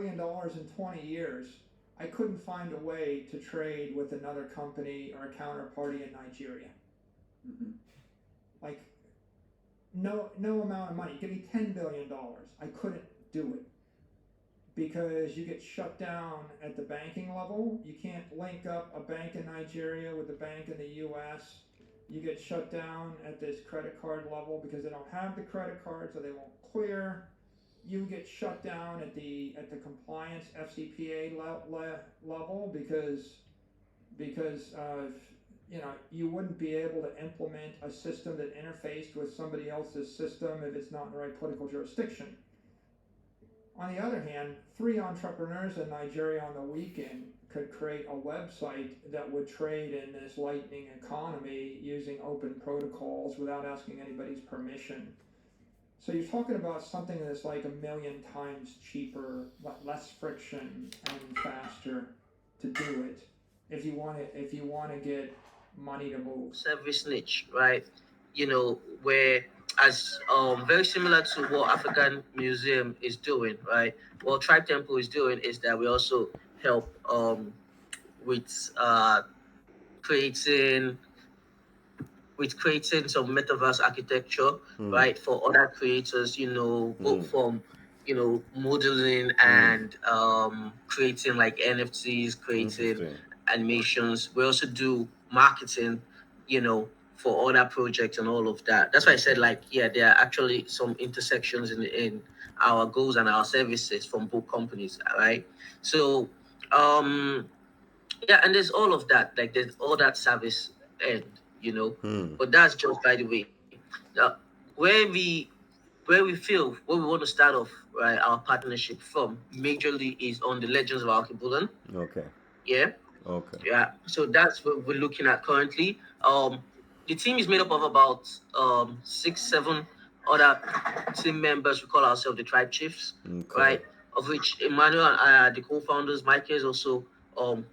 billion in 20 years, I couldn't find a way to trade with another company or a counterparty in Nigeria. Mhm. Like, no amount of money. Give me $10 billion. I couldn't do it because you get shut down at the banking level. You can't link up a bank in Nigeria with a bank in the U.S. You get shut down at this credit card level because they don't have the credit cards or they won't clear. You get shut down at the compliance FCPA level because you wouldn't be able to implement a system that interfaced with somebody else's system if it's not in the right political jurisdiction. On the other hand, three entrepreneurs in Nigeria on the weekend could create a website that would trade in this lightning economy using open protocols without asking anybody's permission. So you're talking about something that's like 1,000,000 times cheaper, less friction, and faster to do it if you want to get money to move. Service niche, right? Where as very similar to what African Museum is doing, right? What Tribe Temple is doing is that we also help with creating creating some metaverse architecture, right, for other creators, both from modeling and creating like NFTs, creating Interesting. animations. We also do marketing, for other projects and all of that. That's why I said, like, yeah, there are actually some intersections in our goals and our services from both companies, right? So um yeah, and there's all of that, like there's all that service end, but that's just by the way. Now, where we where we feel where we want to start off, right, our partnership from majorly is on the Legends of Alkebulan. Okay. Yeah. Okay. Yeah, so that's what we're looking at currently. The team is made up of about 6, 7 other team members. We call ourselves the Tribe Chiefs, Okay. right? Of which Emmanuel and I are the co-founders. Mike is also um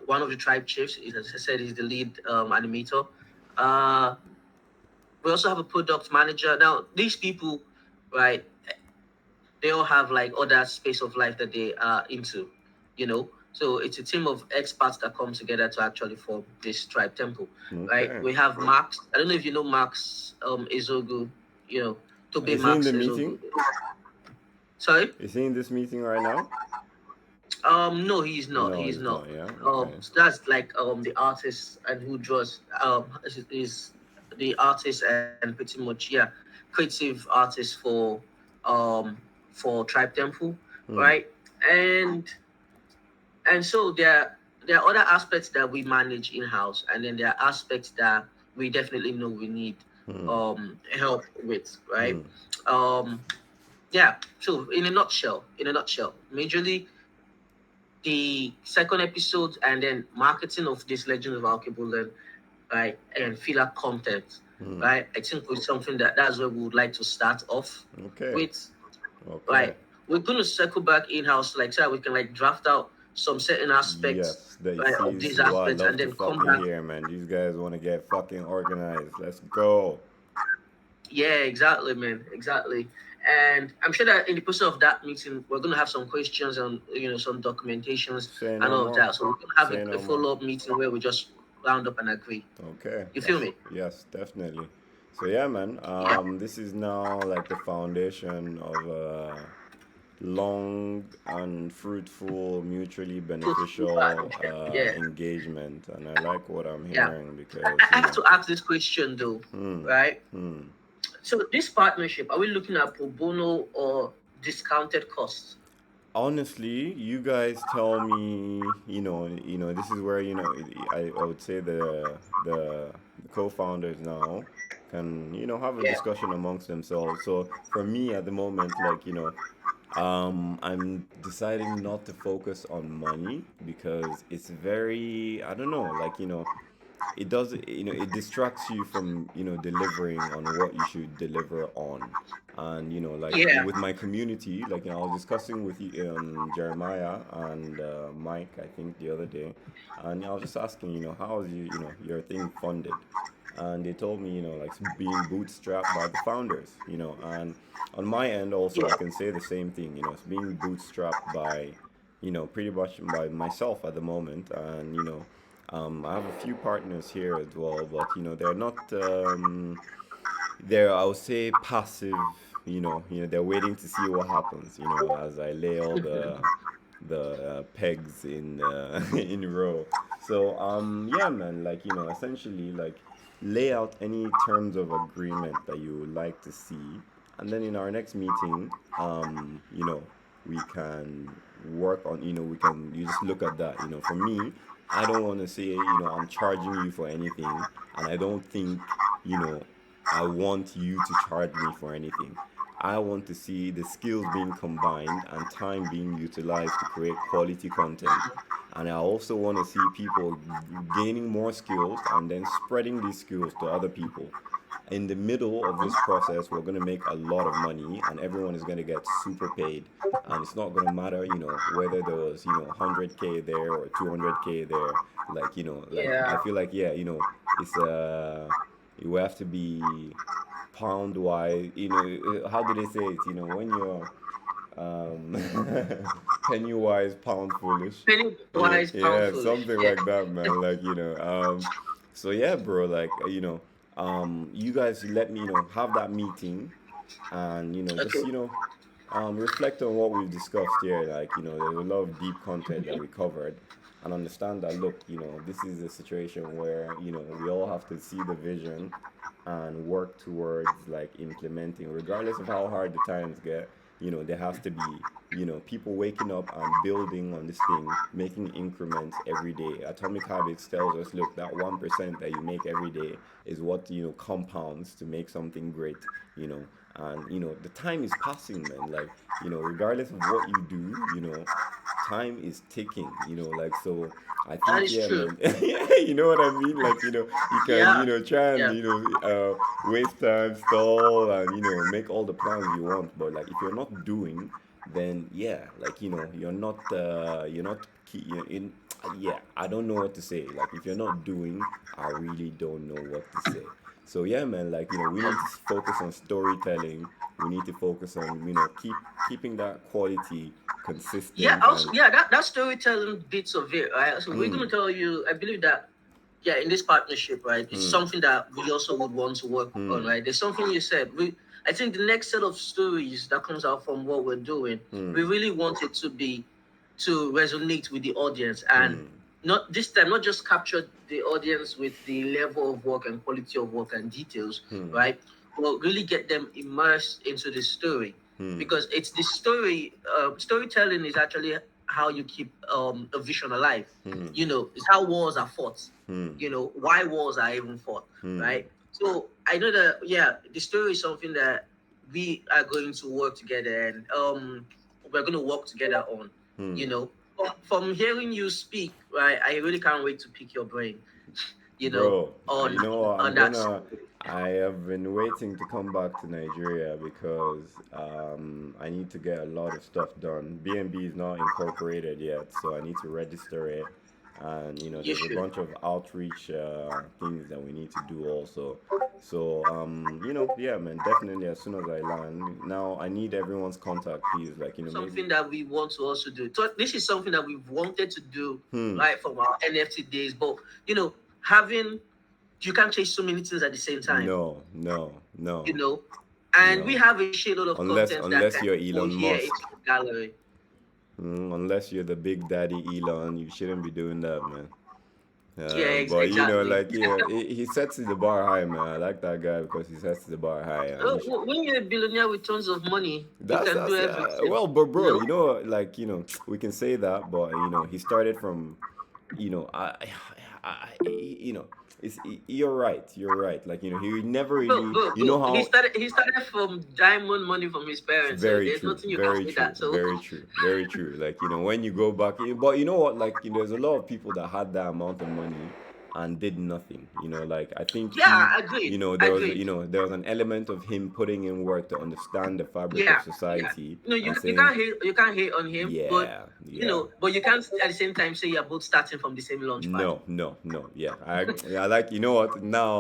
one of the Tribe Chiefs. As I said, he's the lead animator. Uh, we also have a product manager. Now, these people, right? They all have like other space of life that they are into, you know. So it's a team of experts that come together to actually form this Tribe Temple, right? Okay. We have Max. I don't know if you know Max Ezogu, you know, Tobe Is he in Max the Ezogu. meeting? Sorry? Is he in this meeting right now? No, he's not. No, He's he's not. not. Yeah. Okay. So that's like the artist and who draws is the artist and pretty much, yeah, creative artist um for Tribe Temple, Hmm. right? And so there are other aspects that we manage in house, and then there are aspects that we definitely know we need Hmm. help with, right? Hmm. Um, yeah. So in a nutshell, majorly the second episode and then marketing of this Legend of Alkebulan, right, and filler content, Hmm. right. I think with something that's where we would like to start off Okay. with, Okay. right. We're gonna circle back in house, like so we can like draft out some certain aspects, Yes, that right, see, of this these is what I aspects, and love to then come fucking back. hear, man. These guys want to get fucking organized. Let's go. Yeah, exactly, man, exactly. And I'm sure that in the process of that meeting, we're gonna have some questions and some documentations Say and no all of more. that. So we're gonna have Say a no more. follow up meeting where we just round up and agree. Okay, You feel that's me? yes, definitely. So yeah, man. Yeah. This is now like the foundation of a long and fruitful, mutually Fruitful beneficial partnership. Yeah. engagement, and I like what I'm Yeah. hearing I because I have to ask this question though, hmm, right? hmm. So this partnership, are we looking at pro bono or discounted costs? Honestly, you guys tell me, this is where, I would say the co-founders now can, have a Yeah. discussion amongst themselves. So for me at the moment, like, I'm deciding not to focus on money because it's very, I don't know, like, it does, it distracts you from, delivering on what you should deliver on. And like Yeah. with my community, like I was discussing with you, Jeremiah and Mike, I think the other day, and I was just asking, how is your thing funded? and they told me, like being bootstrapped by the founders, and on my end also I Yeah. can say the same thing, it's being bootstrapped by, pretty much by myself at the moment, and I have a few partners here as well, but they're not. They're, I would say, passive. They're waiting to see what happens. As I lay all the pegs in in a row. So yeah, man. Like essentially, like lay out any terms of agreement that you would like to see, and then in our next meeting, we can work on. We can you just look at that. For me, I don't want to say I'm charging you for anything, and I don't think I want you to charge me for anything. I want to see the skills being combined and time being utilized to create quality content. And I also want to see people gaining more skills and then spreading these skills to other people. In the middle of this process, we're going to make a lot of money and everyone is going to get super paid. And it's not going to matter, whether there was, 100K there or 200K there. Like, I Yeah. feel like, yeah, it's you have to be pound wise. How do they say it? When you're um, penny wise, pound foolish. Penny Yeah, wise, pound yeah, foolish. something Yeah. like that, man. Like so yeah, bro. Like you guys let me have that meeting, and just Okay. reflect on what we've discussed here. Like there's a lot of deep content that we covered, and understand that look, this is a situation where we all have to see the vision and work towards like implementing, regardless of how hard the times get. There has to be people waking up and building on this thing, making increments every day. Atomic Habits tells us, look, that 1% that you make every day is what compounds to make something great. you know and the time is passing, man. Like regardless of what you do, time is ticking. Like, so I That think, is yeah, true. man. You know what I mean? Like, you can Yeah. try and Yeah. waste time, stall, and make all the plans you want, but like if you're not doing, then yeah, like you're not you're in yeah, I don't know what to say. Like if you're not doing, I really don't know what to say. So yeah, man, like we need to focus on storytelling. We need to focus on keeping that quality Yeah, consistent also, and yeah, that storytelling bits of it, right? So we're mm, gonna tell you, I believe that, yeah, in this partnership, right, it's mm, something that we also would want to work on, mm, right? There's something you said. I think the next set of stories that comes out from what we're doing, we mm, really want it to resonate with the audience, and mm, not this time, not just capture the audience with the level of work and quality of work and details, mm, right? But really get them immersed into the story, mm, because it's the story. Storytelling is actually how you keep a vision alive. mm, It's how wars are fought. mm, Why wars are even fought, mm, right? So I know that, yeah, the story is something that we are going to work together, and we're going to work together on. mm. You know, from hearing you speak, right? I really can't wait to pick your brain. Bro, On you know what? on that story. I have been waiting to come back to Nigeria because I need to get a lot of stuff done. BNB is not incorporated yet, so I need to register it. And You there's a should. bunch of outreach things that we need to do also. So yeah, man, definitely as soon as I land. Now I need everyone's contact, please. Like maybe. Something that we want to also do. So this is something that we've wanted to do Hmm. right from our NFT days, but having you can't chase so many things at the same time. No, no, you no, know, and we no. have a shitload of Unless content that unless can you're go Elon here into Musk. the gallery. Unless you're the big daddy Elon, you shouldn't be doing that, man. Yeah, But exactly. like he sets the bar high, man. I like that guy because he sets the bar high, and When you're a billionaire with tons of money, you can do that's everything. well, but You bro, know, like we can say that, but he started from, you know, you're right. Like he never really, look, you know look. He how. started. He started from diamond money from his parents, so Very there's true, nothing you can very say true, that. So very true, very true. Like when you go back, but you know what? Like there's a lot of people that had that amount of money, and did nothing. Like I think Yeah, agreed. Agreed. there was an element of him putting in work to understand the fabric of Yeah, yeah. society No, and you saying, can't hate on him, but yeah, you yeah. know, but you can't at the same time say you're both starting from the same launch pad. No, no, no. Yeah, I like. You know what? Now,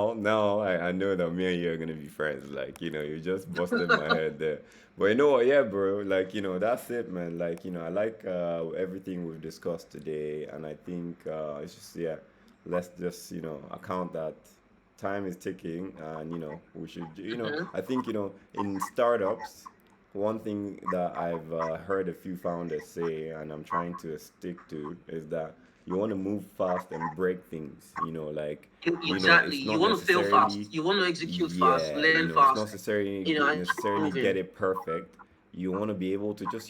I know that me and you are gonna be friends. Like, you just busted my head there. But you know what? Yeah, bro. Like, that's it, man. Like, I like everything we've discussed today, and I think it's just, yeah. Let's just account that time is ticking, and we should. Hmm. I think in startups, one thing that I've heard a few founders say, and I'm trying to stick to, is that you want to move fast and break things. Like Exactly. it's You not want to fail fast. necessarily, You want to execute fast, yeah, learn it's fast, not necessarily and keep necessarily get moving. it perfect. You want to be able to just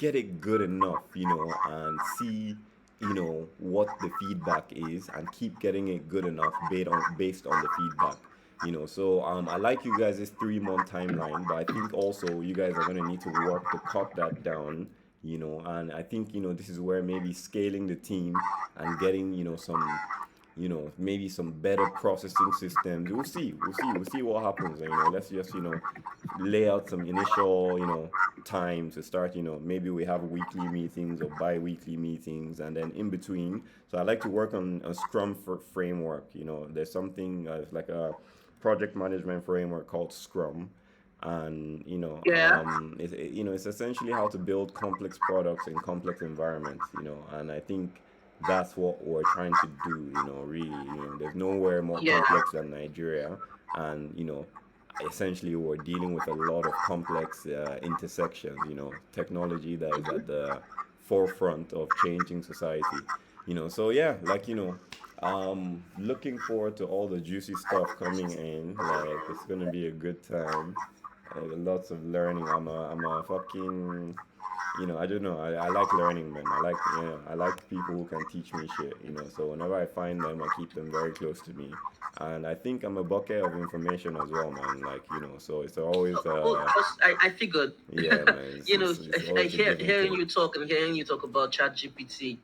get it good enough, and see what the feedback is, and keep getting it good enough based on the feedback. So I like you guys' 3 month timeline, but I think also you guys are gonna need to work to cut that down. And I think this is where maybe scaling the team and getting some maybe some better processing systems. We'll see what happens. Let's just lay out some initial time to start. Maybe we have weekly meetings or bi-weekly meetings, and then in between. So I like to work on a Scrum framework. There's something like a project management framework called Scrum, and Yeah. it's essentially how to build complex products in complex environments. And I think that's what we're trying to do. Really, there's nowhere more Yeah. complex than Nigeria, and essentially we're dealing with a lot of complex intersections. Technology that is at the forefront of changing society. So yeah, like looking forward to all the juicy stuff coming in. Like it's gonna be a good time. Lots of learning. I'm a fucking I don't know. I like learning, man. I like people who can teach me shit. So whenever I find them, I keep them very close to me. And I think I'm a bucket of information as well, man. Like so it's always Oh, I figured. yeah, man. It's, You know, it's, it's always a give and hearing take. you talk and hearing you talk about ChatGPT.